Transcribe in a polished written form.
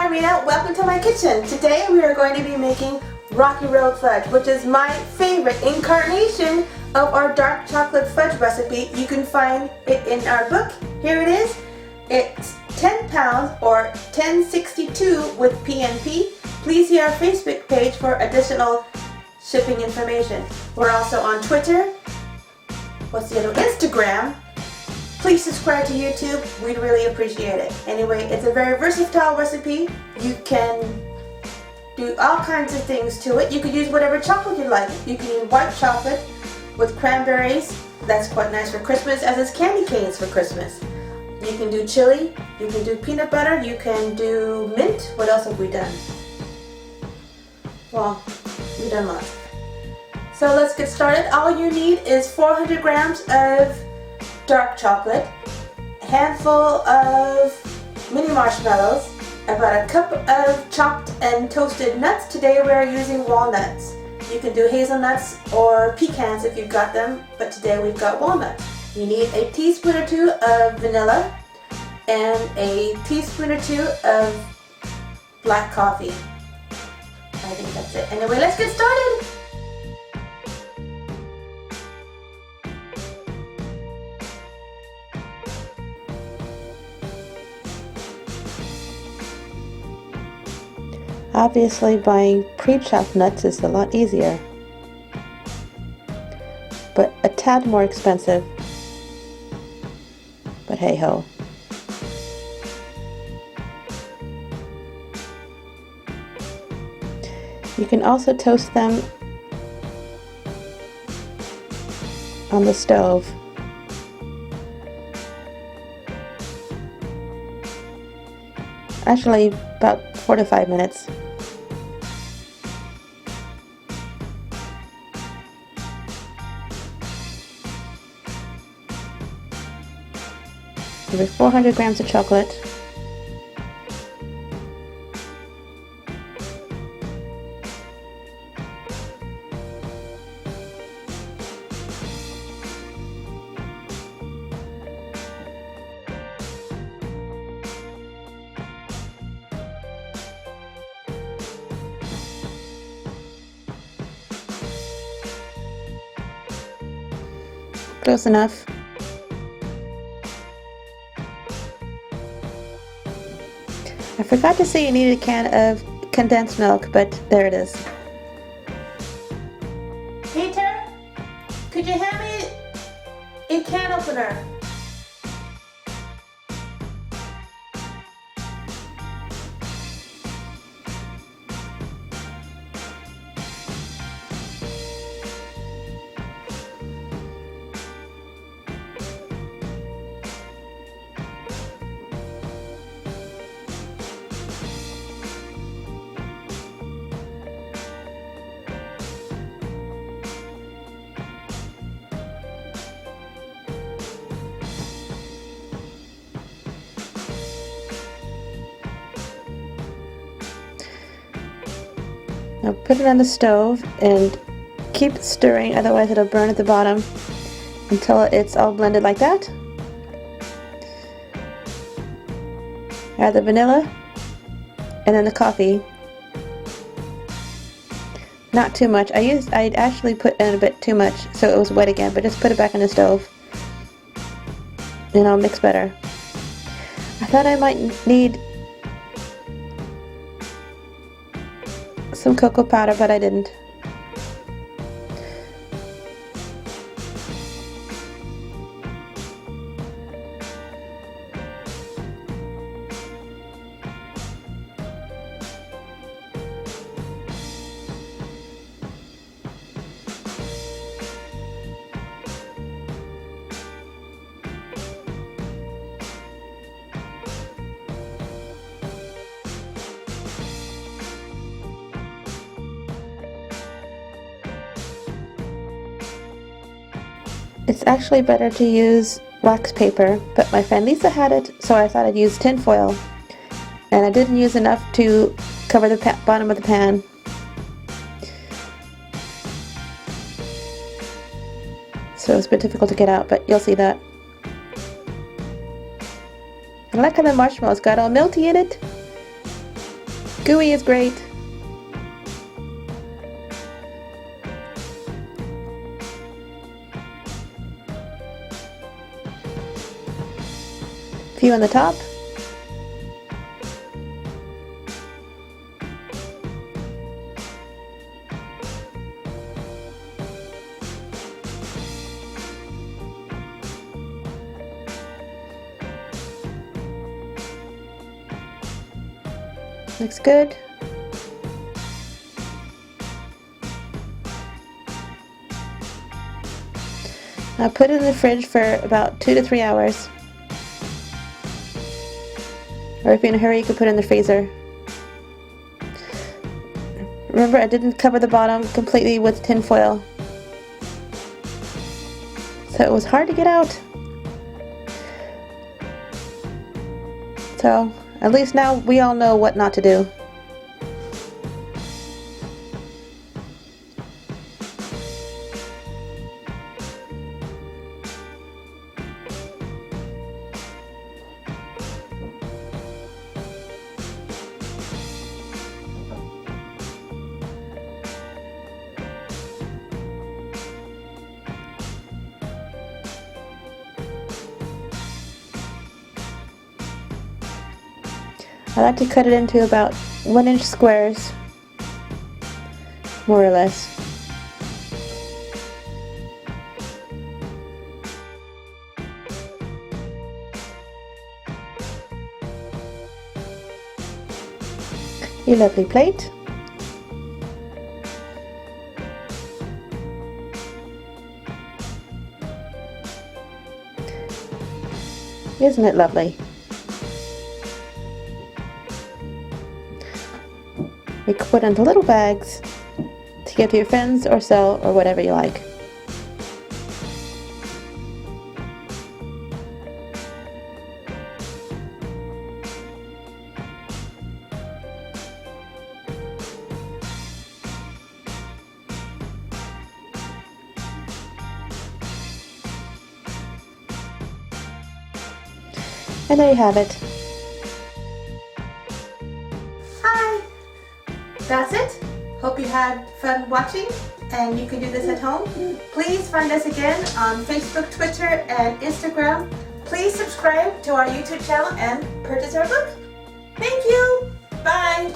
Irena, welcome to my kitchen. Today we are going to be making Rocky Road Fudge, which is my favorite incarnation of our dark chocolate fudge recipe. You can find it in our book. Here it is. It's 10 pounds or 1062 with PNP. Please see our Facebook page for additional shipping information. We're also on Twitter. What's the other? Instagram. Please subscribe to YouTube. We'd really appreciate it. Anyway, it's a very versatile recipe. You can do all kinds of things to it. You could use whatever chocolate you like. You can use white chocolate with cranberries. That's quite nice for Christmas, as is candy canes for Christmas. You can do chili. You can do peanut butter. You can do mint. What else have we done? Well, we've done lots. So let's get started. All you need is 400 grams of dark chocolate, a handful of mini marshmallows, about a cup of chopped and toasted nuts. Today we are using walnuts. You can do hazelnuts or pecans if you've got them, but today we've got walnuts. You need a teaspoon or two of vanilla and a teaspoon or two of black coffee. I think that's it. Anyway, let's get started. Obviously, buying pre-chopped nuts is a lot easier, but a tad more expensive. But hey ho. You can also toast them on the stove. Actually, about 4 to 5 minutes. Over 400 grams of chocolate. Close enough. I forgot to say you needed a can of condensed milk, but there it is. Peter, could you hand me a can opener? Now put it on the stove and keep stirring, otherwise it'll burn at the bottom until it's all blended like that. Add the vanilla and then the coffee. Not too much. I actually put in a bit too much so it was wet again, but just put it back on the stove and I'll mix better. I thought I might need some cocoa powder, but I didn't. It's actually better to use wax paper, but my friend Lisa had it, so I thought I'd use tin foil. And I didn't use enough to cover the bottom of the pan. So it's a bit difficult to get out, but you'll see that. I like how the marshmallows got all melty in it. Gooey is great. A few on the top. Looks good. Now put it in the fridge for about 2 to 3 hours. Or if you're in a hurry, you can put it in the freezer. Remember, I didn't cover the bottom completely with tin foil, so it was hard to get out. So at least now we all know what not to do. I like to cut it into about 1-inch squares, more or less. Your lovely plate. Isn't it lovely? We could put into little bags to give to your friends or sell or whatever you like. And there you have it. Hi! That's it. Hope you had fun watching and you can do this at home. Please find us again on Facebook, Twitter, and Instagram. Please subscribe to our YouTube channel and purchase our book. Thank you! Bye!